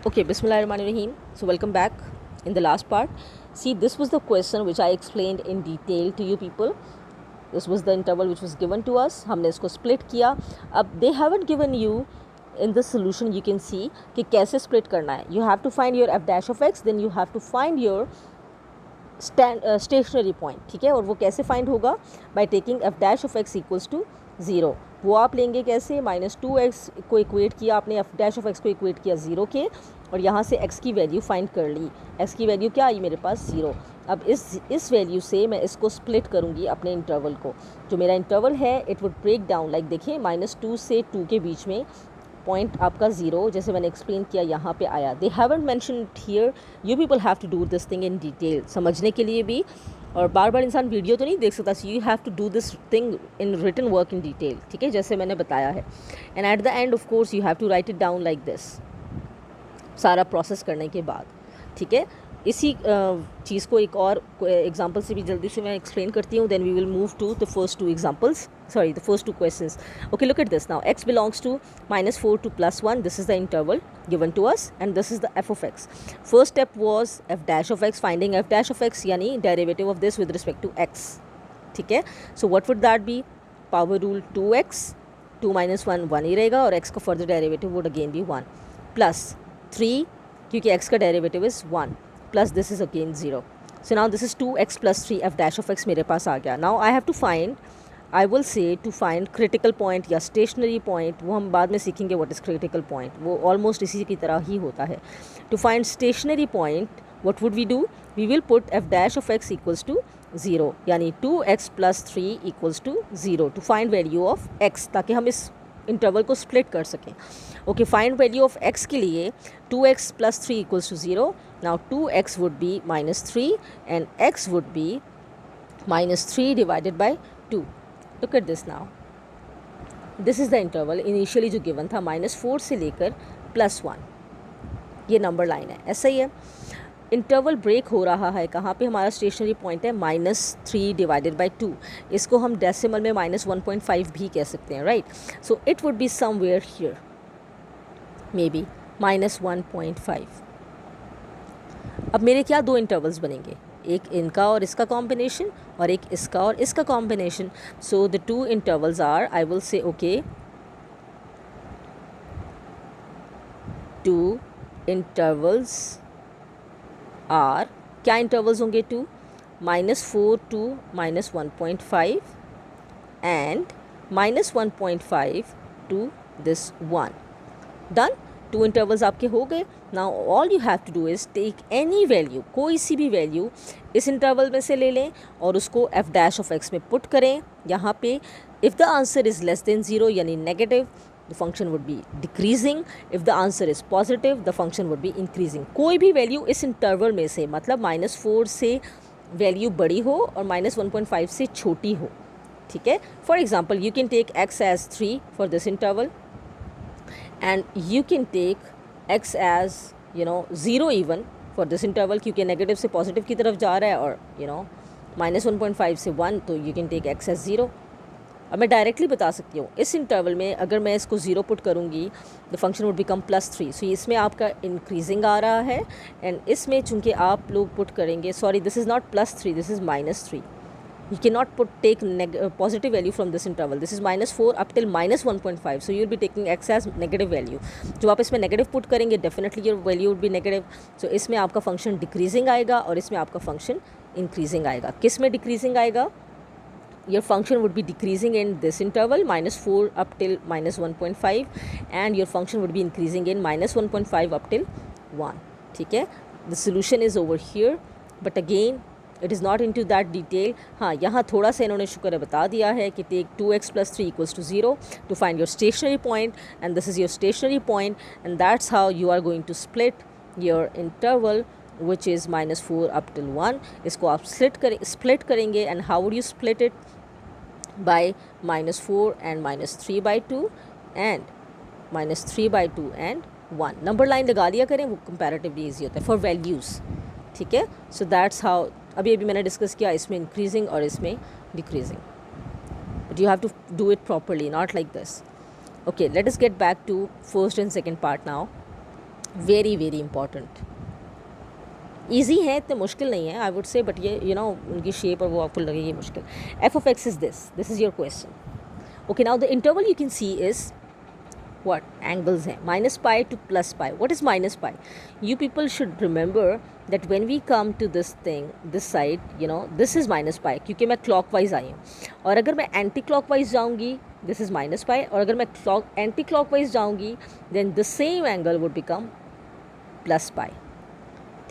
Okay, Bismillahirrahmanirrahim. So welcome back in the last part. See, this was the question which I explained in detail to you people. This was the interval which was given to us. हमने इसको split किया. अब they haven't given you in the solution you can see कि कैसे split करना है. You have to find your f dash of x, then you have to find your stationary point. ठीक है, और वो कैसे फाइंड होगा? By taking F dash of X equals to zero. वो आप लेंगे कैसे? -2x को इक्वेट किया आपने, एफ डैश ऑफ एक्स को इक्वेट किया ज़ीरो के, और यहाँ से x की वैल्यू फाइंड कर ली. x की वैल्यू क्या आई मेरे पास? ज़ीरो. अब इस वैल्यू से मैं इसको स्प्लिट करूँगी अपने इंटरवल को. जो मेरा इंटरवल है it would break down like, देखिए -2 से 2 के बीच में पॉइंट आपका ज़ीरो, जैसे मैंने एक्सप्लेन किया यहाँ पे आया. They haven't mention here. You people have to do this thing in detail. समझने के लिए भी, और बार बार इंसान वीडियो तो नहीं देख सकता. So you have to do this thing in written work in detail. ठीक है, जैसे मैंने बताया है. And at the end of course you have to write it down like this, सारा प्रोसेस करने के बाद. ठीक है, इसी चीज़ को एक और एग्जांपल से भी जल्दी से मैं एक्सप्लेन करती हूँ. Then we will move to the first two examples, sorry, the first two questions. Okay, look at this now. X belongs to -4 to +1. This is the interval given to us, and this is the f of x. First step was f dash of x, finding f dash of x, यानी derivative of this with respect to x. ठीक है, so what would that be? Power rule 2x, 2 - 1 1 ही रहेगा, और x का further derivative would again be 1, plus 3 क्योंकि x का derivative is 1, plus this is again 0. So now this is 2x plus 3 f dash of x मेरे पास आ गया. Now I have to find, I will say to find critical point या stationary point. वो हम बाद में सीखेंगे what is critical point. वो almost इसी की तरह ही होता है. To find stationary point, what would we do? We will put f dash of x equals to 0, यानी 2x plus 3 equals to 0 to find value of x, ताकि हम इस इंटरवल को स्प्लिट कर सकें. Okay, find value of x के लिए 2x plus 3 equals to 0. Now 2x would be -3 and x would be -3 divided by 2. Look at this now. This is the interval initially जो given था -4 से लेकर +1. ये नंबर लाइन है, ऐसा ही है. इंटरवल ब्रेक हो रहा है कहाँ पे? हमारा स्टेशनरी पॉइंट है -3 डिवाइडेड बाई 2. इसको हम डेसिमल में -1.5 भी कह सकते हैं, right? So it would be somewhere here, may be -1.5. अब मेरे क्या दो इंटरवल्स बनेंगे? एक इनका और इसका कॉम्बिनेशन, और एक इसका और इसका combination. So the two intervals are, I will say okay, two intervals are, क्या इंटरवल्स होंगे? Two, -4 to -1.5 and -1.5 to this 1. Done. Two intervals आपके हो गए. Now all you have to do is take any value, कोई सी भी value इस interval में से ले लें और उसको एफ डैश ऑफ एक्स में पुट करें यहाँ पे. If the answer is less than zero यानी negative, the function would be decreasing. If the answer is positive, the function would be increasing. कोई भी वैल्यू इस इंटरवल में से, मतलब -4 से वैल्यू बड़ी हो और -1.5 से छोटी हो. ठीक है, for example you can take x as 3 for this interval, and you can take x as 0 even for this interval, क्योंकि नेगेटिव से पॉजिटिव की तरफ जा रहा है, और -1.5 से 1, तो you can take x as 0. अब मैं डायरेक्टली बता सकती हूँ इस इंटरवल में अगर मैं इसको 0 पुट करूँगी, द फंक्शन वुड बिकम +3. सो इसमें आपका इंक्रीजिंग आ रहा है, एंड इसमें चूँकि आप लोग पुट करेंगे, sorry this is not +3, this is -3. You cannot take positive value from this interval. This is -4 up till -1.5. So you will be taking x as negative value. जो आप इसमें नेगेटिव पुट करेंगे, definitely your value would be negative. So इसमें आपका function decreasing आएगा और इसमें आपका फंक्शन इंक्रीजिंग आएगा. किस में डिक्रीजिंग आएगा? Your function would be decreasing in this interval -4 up till -1.5, and your function would be increasing in -1.5 up till 1. ठीक है, the solution is over here, but again it is not in to that detail. हाँ, यहाँ थोड़ा सा इन्होंने शुक्र है बता दिया है कि take 2x plus 3 equals to 0 to find your stationary point, and this is your stationary point, and that's how you are going to split your interval which is -4 up till 1. इसको आप split करेंगे, and how would you split it? By -4 and -3/2 and -3/2 and 1. Number line लगा लिया करें, वो comparatively easy होता है for values. ठीक है, सो दैट्स हाउ. अभी मैंने डिस्कस किया इसमें इंक्रीजिंग और इसमें decreasing, but you have to do it properly, not like this. Okay, let us get back to first and second part now. Very very important. Easy है, इतने मुश्किल नहीं है आई वुड से, बट ये उनकी shape और वो आपको लगेगी मुश्किल। F of x is this is your question. Okay, now the interval you can C is what angles हैं minus pi to plus pi. What is minus pi? You people should remember that when we come to this thing, this side, this is minus pi क्योंकि मैं clockwise आई हूँ, और अगर मैं anti clockwise जाऊँगी this is minus pi, और अगर मैं anti clockwise जाऊँगी then the same angle would become plus pi.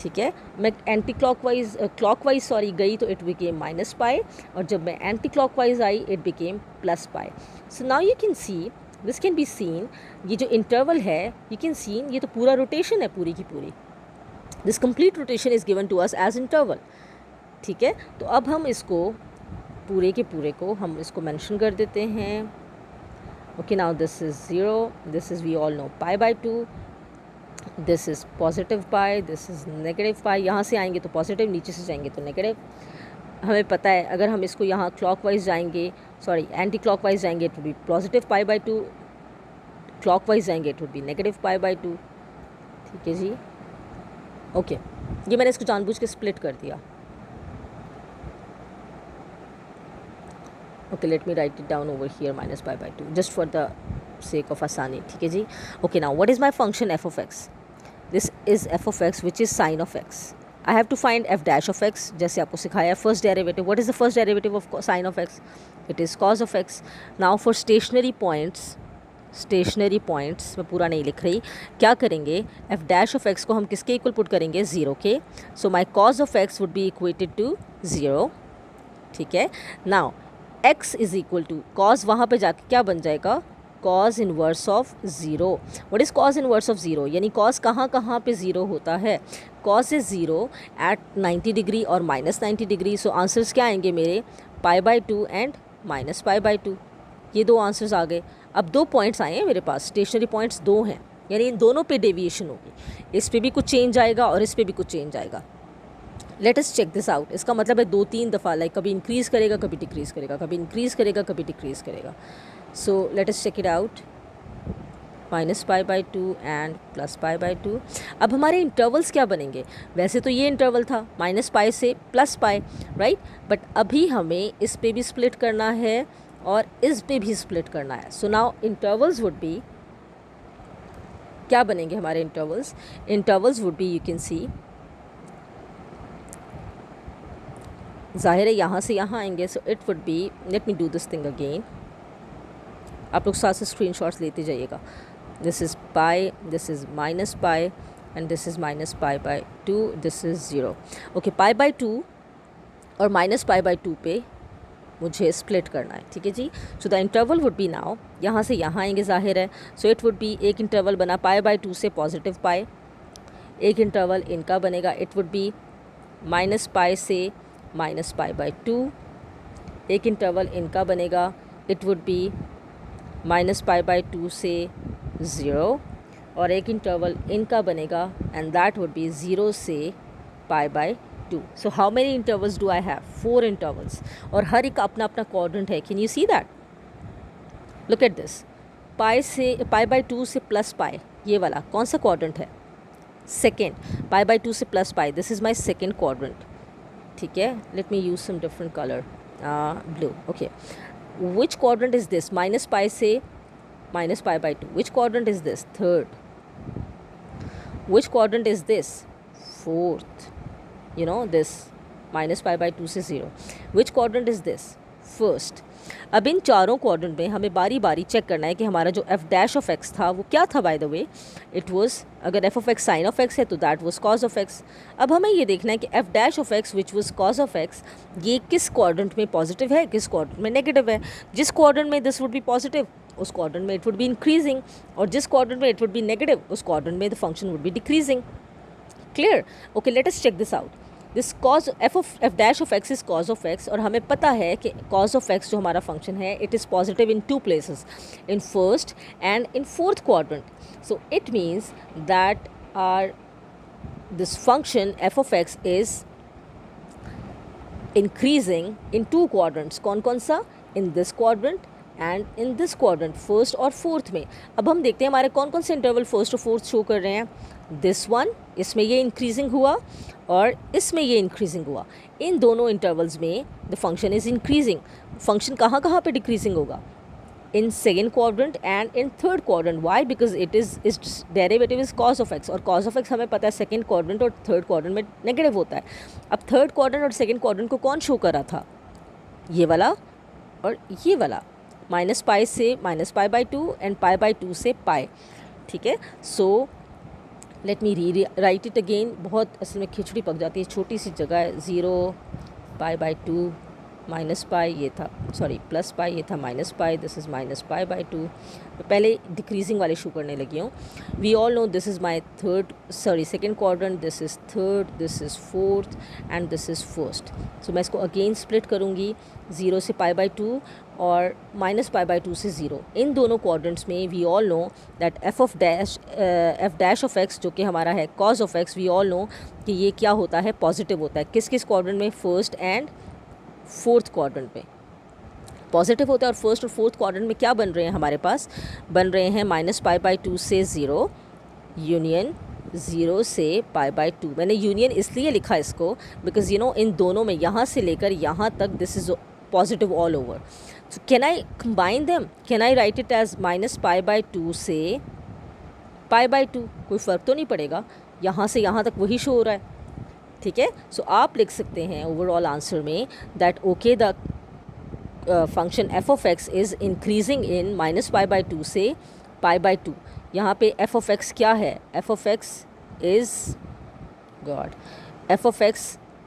ठीक है, मैं एंटी क्लॉकवाइज सॉरी गई तो इट बिकेम माइनस पाई, और जब मैं anti clockwise I it became plus pi. So now you can C, this can be seen, ये जो इंटरवल है यू कैन सीन, ये तो पूरा रोटेशन है पूरी की पूरी. This complete rotation is given to us as interval. ठीक है, तो अब हम इसको पूरे के पूरे को हम इसको मेंशन कर देते हैं. Okay, now this is 0, this is we all know pi by 2, this is positive pi, this is negative pi. यहाँ से आएंगे तो पॉजिटिव, नीचे से जाएंगे तो नेगेटिव. हमें पता है अगर हम इसको यहाँ क्लॉकवाइज जाएंगे, सॉरी एंटी क्लॉकवाइज जाएंगे it would be positive pi by 2, clockwise जाएंगे it would be negative pi by 2. ठीक है जी, ओके. ये मैंने इसको जानबूझ के स्प्लिट कर दिया. Okay, let me write it down over here minus pi by 2 just for the sake of आसानी. ठीक है जी, okay. Now what is my function F of x? This is f of x which is sine of x. I have to find f dash of x, जैसे आपको सिखाया first derivative. What is the first derivative of sine of x? It is cos of x. Now for stationary points मैं पूरा नहीं लिख रही, क्या करेंगे, एफ डैश ऑफ एक्स को हम किसके इक्वल पुट करेंगे? 0 के. So my cos of x would be equated to 0. ठीक है, now x is equal to cos, वहाँ पे जाके क्या बन जाएगा? Cos inverse of 0. What is cos inverse of 0? यानी कॉज कहाँ पे 0 होता है? कॉज इज़ 0 एट 90 डिग्री और माइनस 90 डिग्री. सो आंसर्स क्या आएंगे मेरे? Pi by 2 and minus pi by 2. ये दो आंसर्स आ गए. अब 2 पॉइंट्स आए हैं मेरे पास, स्टेशनरी पॉइंट्स 2 हैं, यानी इन दोनों पे डेविएशन होगी. इस पे भी कुछ चेंज आएगा और इस पे भी कुछ चेंज आएगा. Let us check this out. इसका मतलब है 2-3 दफ़ा, लाइक कभी इंक्रीज़ करेगा, कभी डिक्रीज़ करेगा, कभी इंक्रीज़ करेगा, कभी डिक्रीज़ करेगा. So let us check it out. Minus pi by 2 and plus pi by 2. अब हमारे इंटरवल्स क्या बनेंगे? वैसे तो ये इंटरवल था माइनस पाई से प्लस पाई, राइट, बट अभी हमें इस पे भी स्प्लिट करना है और इस पे भी स्प्लिट करना है. So now intervals would be, क्या बनेंगे हमारे intervals? Intervals would be, you can सी, जाहिर है यहाँ से यहाँ आएंगे. सो it would B, let me do this thing again. आप लोग साथ से स्क्रीनशॉट्स लेते जाइएगा. This is pi, this is minus pi and this is minus pi by 2, this is 0. Okay, pi by 2 और माइनस पाई बाय 2 पे मुझे split करना है. ठीक है जी. So the interval would be now, यहाँ से यहाँ आएंगे जाहिर है. सो इट वुड बी, एक इंटरवल बना पाई बाय 2 से पॉजिटिव पाई, एक इंटरवल इनका बनेगा, it would B minus pi से माइनस पाई बाय 2, एक इंटरवल इनका बनेगा, it would B minus pi by 2 से 0, और एक इंटरवल इनका बनेगा एंड दैट वुड बी 0 से पाई by 2. So how many intervals do I have? 4 intervals, और हर एक अपना अपना क्वाड्रेंट है. Can you see that? Look at this. Pi by 2 से प्लस पाई, ये वाला कौन सा क्वाड्रेंट है? सेकेंड. पाई बाय 2 से plus pi, this is my second quadrant. ठीक है, let me use some different colour, blue. Okay, which quadrant is this? Minus pi से minus pi by 2. which quadrant is this? third. which quadrant is this? fourth. you know this minus pi by 2 से 0. which quadrant is this? first. अब इन चारों quadrant में हमें बारी बारी check करना है कि हमारा जो एफ डैश ऑफ एक्स था वो क्या था. By the way it was, अगर f of x sine of x है तो that was cos of x. अब हमें ये देखना है कि f dash of x which was cos of x, ये किस क्वाड्रेंट में पॉजिटिव है, किस क्वाड्रेंट में नेगेटिव है. जिस क्वाड्रेंट में दिस वुड बी पॉजिटिव उस क्वाड्रेंट में इट वुड बी इंक्रीजिंग, और जिस क्वाड्रेंट में इट वुड बी नेगेटिव उस क्वाड्रेंट में the function would be decreasing. Clear? Okay, let us check this out. This cos F dash of x is cos of X, और हमें पता है कि कॉज ऑफ एक्स जो हमारा फंक्शन है it is positive in 2 places, in first and in fourth quadrant. So it means that are this function F of x is increasing in 2 quadrants. कौन कौन सा? In this quadrant and in this quadrant first और fourth में। अब हम देखते हैं हमारे कौन कौन से इंटरवल फर्स्ट और फोर्थ शो कर रहे हैं। दिस वन, इसमें ये इंक्रीजिंग हुआ और इसमें ये इंक्रीजिंग हुआ। इन दोनों इंटरवल्स में the function is increasing. Function कहाँ कहाँ पे डिक्रीजिंग होगा? in second quadrant and in third quadrant. Why? Because its derivative is cos of x और cos of x हमें पता है second quadrant और third quadrant में नेगेटिव होता है। अब third quadrant और second quadrant को कौन शो कर रहा था? ये वाला और ये वाला, माइनस पाई से minus pi by to and pi by two से पाई। ठीक है, सो लेट मी री राइट इट अगेन। बहुत असल में खिचड़ी पक जाती है, छोटी सी जगह है। 0 pi by two minus pi, ये था सॉरी प्लस पाई, ये था minus pi, this is minus pi by two. पहले डिक्रीजिंग वाले शो करने लगी हूँ। We all know this is my second quadrant, this is third, this is fourth and this is first. So मैं इसको again split करूँगी 0 से pi by two और माइनस पाई बाई टू से 0। इन दोनों क्वाड्रेंट्स में we all know that F dash of X जो कि हमारा है cos of X, we all know कि ये क्या होता है, पॉजिटिव होता है। किस किस क्वाड्रेंट में? फर्स्ट एंड फोर्थ क्वाड्रेंट में पॉजिटिव होता है। और फर्स्ट और फोर्थ क्वाड्रेंट में क्या बन रहे हैं हमारे पास? बन रहे हैं माइनस पाई बाई टू से 0 यूनियन 0 से पाई बाई टू। मैंने यूनियन इसलिए लिखा इसको बिकॉज इन दोनों में यहाँ से लेकर यहाँ तक this is positive all over. So can I combine them? Can I write it as minus pi by two से पाई बाई टू? कोई फ़र्क तो नहीं पड़ेगा, यहाँ से यहाँ तक वही शो हो रहा है। ठीक है, सो आप लिख सकते हैं ओवरऑल आंसर में that okay the function F of x is increasing in minus pi by two से पाई बाई टू। यहाँ पे एफ ऑफ एक्स क्या है? F of x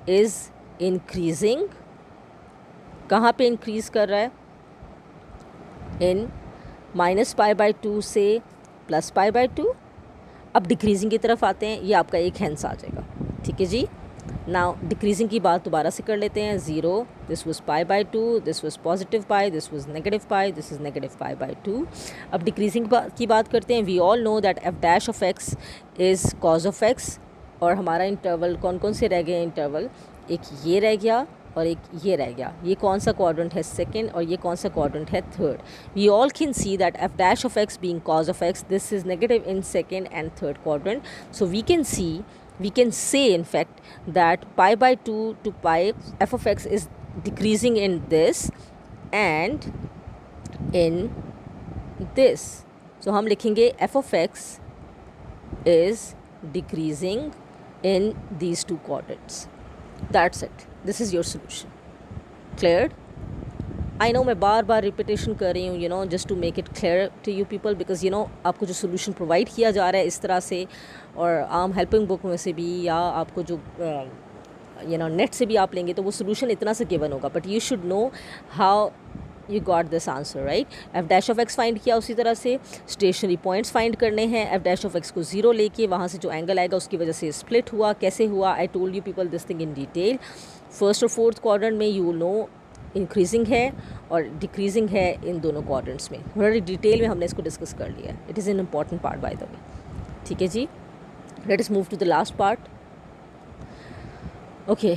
is increasing. कहाँ पे इंक्रीज़ कर रहा है? इन माइनस पाई बाई टू से प्लस पाई बाई टू। अब डिक्रीजिंग की तरफ आते हैं, ये आपका एक हैंस आ जाएगा। ठीक है जी, नाउ डिक्रीजिंग की बात दोबारा से कर लेते हैं। 0, this was pi by two, this was positive pi, this was negative pi, this is negative pi by two. अब डिक्रीजिंग की बात करते हैं। We all know that F dash of x is cos of X. और हमारा interval कौन कौन से रह गए? इंटरवल एक ये रह गया और एक ये रह गया। ये कौन सा क्वाड्रेंट है? सेकंड। और ये कौन सा क्वाड्रेंट है? Third. We all can see that F dash of X being cos of x, this is negative in second and third quadrant. So we can say in fact that pi by 2 to pi f of x is decreasing in this and in this. So हम लिखेंगे f of x is decreasing in these two quadrants. That's it. This is your solution. Cleared? I know मैं बार बार repetition कर रही हूँ just to make it clear to you people because आपको जो solution provide किया जा रहा है इस तरह से, और आम हेल्पिंग बुक में से भी या आपको जो नेट से भी आप लेंगे तो वो solution इतना से गिवन होगा, but you should know how you got this answer, right. F dash of x find किया, उसी तरह से स्टेशनरी पॉइंट्स फाइंड करने हैं। एफ डैश ऑफ एक्स को 0 लेके वहाँ से जो एंगल आएगा उसकी वजह से स्प्लिट हुआ। कैसे हुआ? I told you people this thing in detail. First और फोर्थ क्वाड्रेंट में यू नो इंक्रीजिंग है और डिक्रीजिंग है इन दोनों क्वाड्रेंट्स में। थोड़ा डिटेल में हमने इसको डिस्कस कर लिया है। It is an important part by the way. ठीक है जी, let us move to the last part. Okay,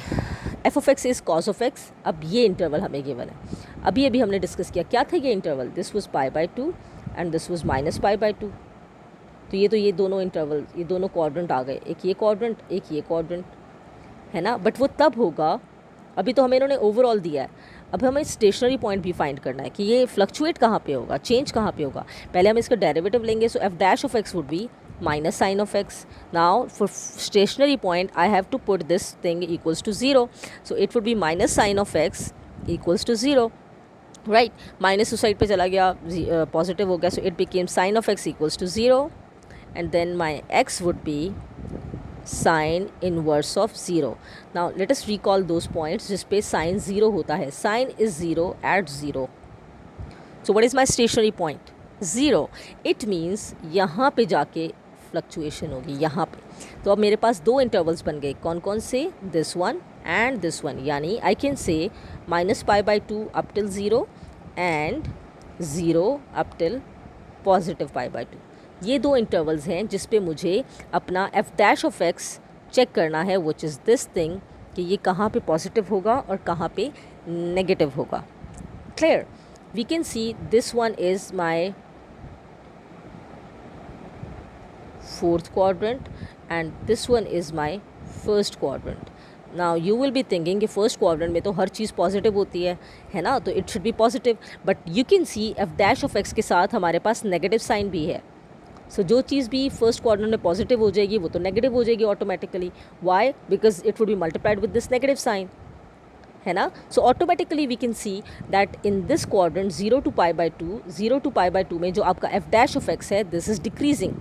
f of x is cos of x. अब ये इंटरवल हमें गिवन है। अभी हमने डिस्कस किया क्या था ये interval? This was pi by to and this was minus pi by to. तो ये दोनों इंटरवल, ये दोनों क्वाड्रेंट आ गए, एक ये क्वाड्रेंट एक ये क्वाड्रेंट, है ना। बट वो तब होगा, अभी तो हमें इन्होंने ओवरऑल दिया है। अब हमें स्टेशनरी पॉइंट भी फाइंड करना है कि ये फ्लक्चुएट कहाँ पे होगा, चेंज कहाँ पे होगा। पहले हम इसका डेरिवेटिव लेंगे। So f dash of x would be minus sign of x. Now for stationary point I have to put this thing equals to 0. So it would be minus sign of x equals to 0. Right, minus उस side पे चला गया, positive हो गया, so it became sin of x equals to 0 and then my x would be sin inverse of 0. Now let us recall those points जिस पे sin 0 होता है. Sin is 0 at 0. So what is my stationary point? 0. It means यहाँ पे जाके fluctuation होगी यहाँ पे। तो अब मेरे पास दो इंटरवल्स बन गए, कौन कौन से? This one and this one, यानी I can say minus pi by two up till 0 and 0 up till positive pi by two. ये दो इंटरवल्स हैं जिस पे मुझे अपना f dash of x check करना है, विच इज़ दिस थिंग कि ये कहाँ पे पॉजिटिव होगा और कहाँ पे नेगेटिव होगा। Clear? we can see this one is my fourth quadrant and this one is my first quadrant. Now you will be thinking कि फर्स्ट क्वाड्रेंट में तो हर चीज़ पॉजिटिव होती है ना, तो it should be positive, but you can see F dash of X के साथ हमारे पास नेगेटिव साइन भी है. सो जो चीज़ भी फर्स्ट क्वाड्रेंट में पॉजिटिव हो जाएगी वो तो नेगेटिव हो जाएगी automatically. Why? Because it would be multiplied with this negative sign, है ना. So automatically we can see that in this quadrant 0 to π/2, 0 to π/2 में जो आपका एफ डैश ऑफ एक्स है this is decreasing.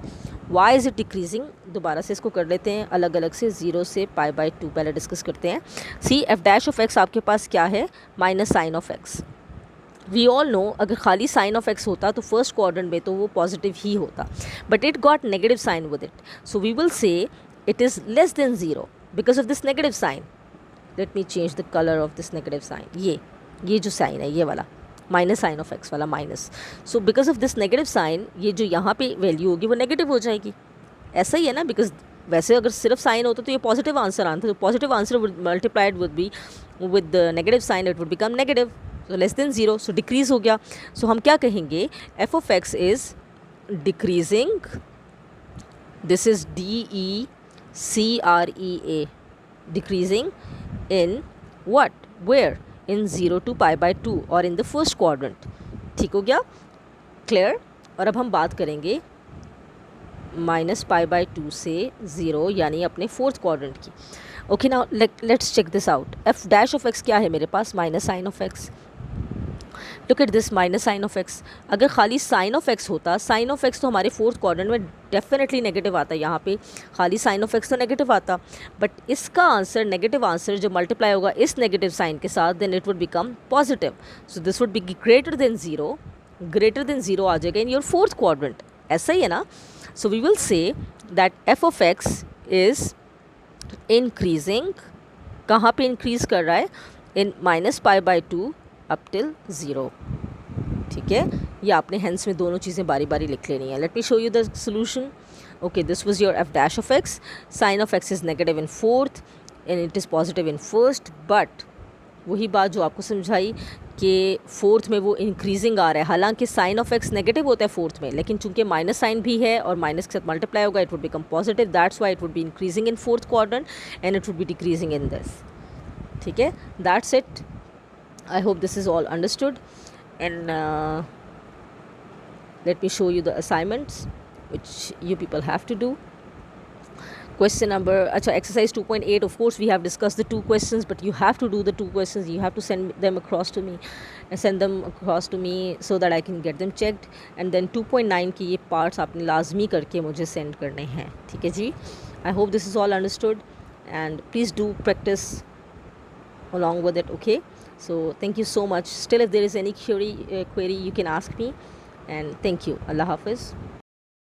Why is it decreasing? दोबारा से इसको कर लेते हैं अलग अलग से, 0 से π/2 पहले डिस्कस करते हैं. See F dash of X आपके पास क्या है? Minus sine of X. We all know अगर खाली साइन ऑफ एक्स होता तो फर्स्ट क्वाड्रेंट में तो वो पॉजिटिव ही होता, but it got negative sign with it. So we will say it is less than 0 because of this negative sign. Let me change the colour of this negative sign. ये जो sign है ये वाला minus sine of X वाला minus. So because of this negative sign ये जो यहाँ पे वैल्यू होगी वो नेगेटिव हो जाएगी. ऐसा ही है ना, बिकॉज वैसे अगर सिर्फ साइन होता तो ये पॉजिटिव आंसर आता, तो positive answer would multiplied would be with the negative sign, it would become negative. So less than 0, so decrease हो गया. सो हम क्या कहेंगे? F of x is decreasing. This is DECREA, decreasing in what? Where? In 0 to π/2 और in the first quadrant. ठीक हो गया? Clear? और अब हम बात करेंगे -π/2 से 0 यानी अपने फोर्थ क्वाड्रेंट की. Okay, now let's check this out. F dash of x क्या है मेरे पास? Minus sine of x. Look at this minus sine of x. अगर खाली साइन ऑफ एक्स होता, साइन ऑफ एक्स तो हमारे फोर्थ क्वाड्रेंट में डेफिनेटली नेगेटिव आता है. यहाँ पे खाली साइन ऑफ एक्स तो नेगेटिव आता, बट इसका आंसर नेगेटिव आंसर जब मल्टीप्लाई होगा इस नेगेटिव साइन के साथ then it would become positive. So this would be greater than 0. Greater than 0 आ जाएगा इन योर फोर्थ क्वाड्रेंट. ऐसा ही है ना. So we will say that F of x is increasing. कहाँ पे इंक्रीज कर रहा है? In -π/2 up till 0. ठीक है, ये आपने हेंस में दोनों चीज़ें बारी बारी लिख लेनी है. Let me show you the solution. Okay, this was your F dash of x. Sine of x is negative in fourth and it is positive in first. But वही बात जो आपको समझाई कि फोर्थ में वो इंक्रीजिंग आ रहा है. हालांकि साइन ऑफ एक्स नेगेटिव होता है फोर्थ में, लेकिन चूंकि माइनस साइन भी है और माइनस के साथ मल्टीप्लाई होगा it would become positive. That's why it would be increasing in fourth quadrant and it would be decreasing in this. ठीक है, that's it. I hope this is all understood, and let me show you the assignments which you people have to do. Question number, exercise 2.8, of course we have discussed the two questions, but you have to do the two questions. You have to send them across to me, so that I can get them checked. And then 2.9 की ये parts आपने लाजमी करके मुझे send करने हैं. ठीक है जी. I hope this is all understood, and please do practice along with it. Okay, so thank you so much. Still, if there is any query you can ask me, and thank you. Allah Hafiz.